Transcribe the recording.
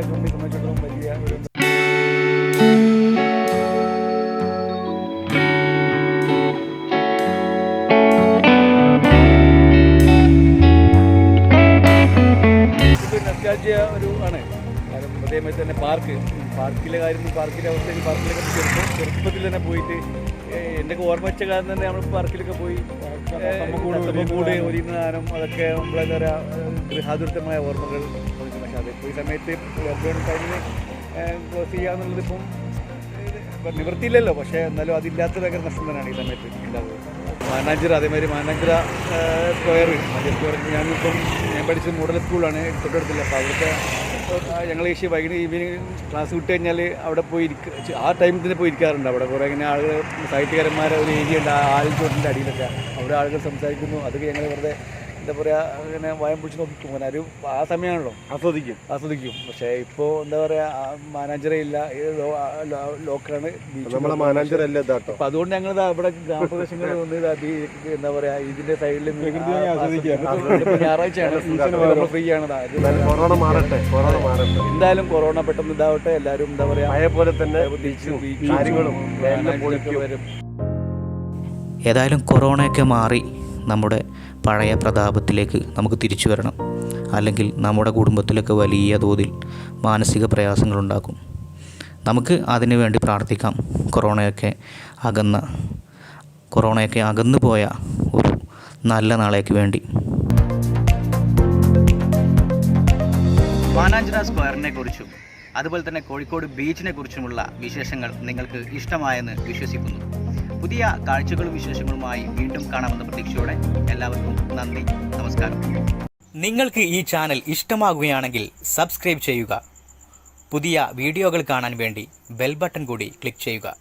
സംബന്ധിച്ചിടത്തോളം വലിയ ഒരു നസ്റ്റാൾജിയ ഒരു ആണ്. കാരണം അതേമാതിരി തന്നെ പാർക്കിലെ അവസ്ഥയിൽ പാർക്കിലൊക്കെ ചെറുപ്പത്തിൽ തന്നെ പോയിട്ട് എൻ്റെ ഓർമ്മ വെച്ച കാലം തന്നെ നമ്മൾ പാർക്കിലൊക്കെ പോയി കൂടെ ഒരുങ്ങാനും അതൊക്കെ നമ്മളെന്താ പറയുക ഗൃഹാതുരമായ ഓർമ്മകൾ. പക്ഷേ അതിപ്പോൾ ഈ സമയത്ത് ലോക്ക്ഡൗൺ ടൈമിന് ക്ലോസ് ചെയ്യാന്നുള്ളത് ഇപ്പം നിവൃത്തിയില്ലല്ലോ. പക്ഷേ എന്നാലും അതില്ലാത്ത ഭയങ്കര നഷ്ടം തന്നെയാണ് ഈ സമയത്ത് ഉണ്ടാകുന്നത്. മാനാഞ്ചിറ അതേമാതിരി മാനാഞ്ചിറ സ്ക്വയർ ഞാൻ പഠിച്ചത് മോഡൽ സ്കൂളാണ് തൊട്ടടുത്തില്ല. അപ്പോൾ അവിടുത്തെ ഞങ്ങൾ വൈകിട്ട് ഈവനിങ് ക്ലാസ് വിട്ട് കഴിഞ്ഞാൽ അവിടെ പോയി ആ ടൈമിൽ തന്നെ പോയി ഇരിക്കാറുണ്ട്. അവിടെ കുറേ ഇങ്ങനെ ആളുകൾ സാഹിത്യകാരന്മാരെ ഒരു ഏരിയ ഉണ്ട്, ആലിൻചോട്ടിൻ്റെ അടിയിലൊക്കെ. അവിടെ ആളുകൾ സംസാരിക്കുന്നു. അതൊക്കെ ഞങ്ങൾ വെറുതെ എന്താ പറയുക അങ്ങനെ വായം പിടിച്ച് നോക്കിക്കും. അങ്ങനെ ഒരു ആ സമയമാണല്ലോ ആസ്വദിക്കും. പക്ഷേ ഇപ്പോൾ എന്താ പറയുക മാനാഞ്ചിറയില്ല, ലോക്കലാണ് അപ്പം അതുകൊണ്ട് ഞങ്ങൾ ഇവിടെ ഗ്രാമപ്രദേശങ്ങളിൽ വന്ന് എന്താ പറയുക ഇതിൻ്റെ സൈഡിൽ ഞായറാഴ്ചയാണ് ഫ്രീ ആണ്. എന്തായാലും കൊറോണ പെട്ടെന്ന് ഇതാവട്ടെ. എല്ലാവരും എന്താ പറയുക അതേപോലെ തന്നെ വരും. ഏതായാലും കൊറോണയൊക്കെ മാറി നമ്മുടെ പഴയ പ്രതാപത്തിലേക്ക് നമുക്ക് തിരിച്ചു വരണം. അല്ലെങ്കിൽ നമ്മുടെ കുടുംബത്തിലൊക്കെ വലിയ തോതിൽ മാനസിക പ്രയാസങ്ങളുണ്ടാക്കും. നമുക്ക് അതിനു വേണ്ടി പ്രാർത്ഥിക്കാം. കൊറോണയൊക്കെ അകന്നു പോയ ഒരു നല്ല നാളേക്ക് വേണ്ടി. മാനാഞ്ചിറ സ്ക്വയറിനെ കുറിച്ചും അതുപോലെ തന്നെ കോഴിക്കോട് ബീച്ചിനെ കുറിച്ചുമുള്ള വിശേഷങ്ങൾ നിങ്ങൾക്ക് ഇഷ്ടമായെന്ന് വിശ്വസിക്കുന്നു. പുതിയ കാഴ്ചകളും വിശേഷങ്ങളുമായി വീണ്ടും കാണാമെന്ന പ്രതീക്ഷയോടെ എല്ലാവർക്കും നന്ദി, നമസ്കാരം. നിങ്ങൾക്ക് ഈ ചാനൽ ഇഷ്ടമാകുകയാണെങ്കിൽ സബ്സ്ക്രൈബ് ചെയ്യുക. പുതിയ വീഡിയോകൾ കാണാൻ വേണ്ടി ബെൽ ബട്ടൺ കൂടി ക്ലിക്ക് ചെയ്യുക.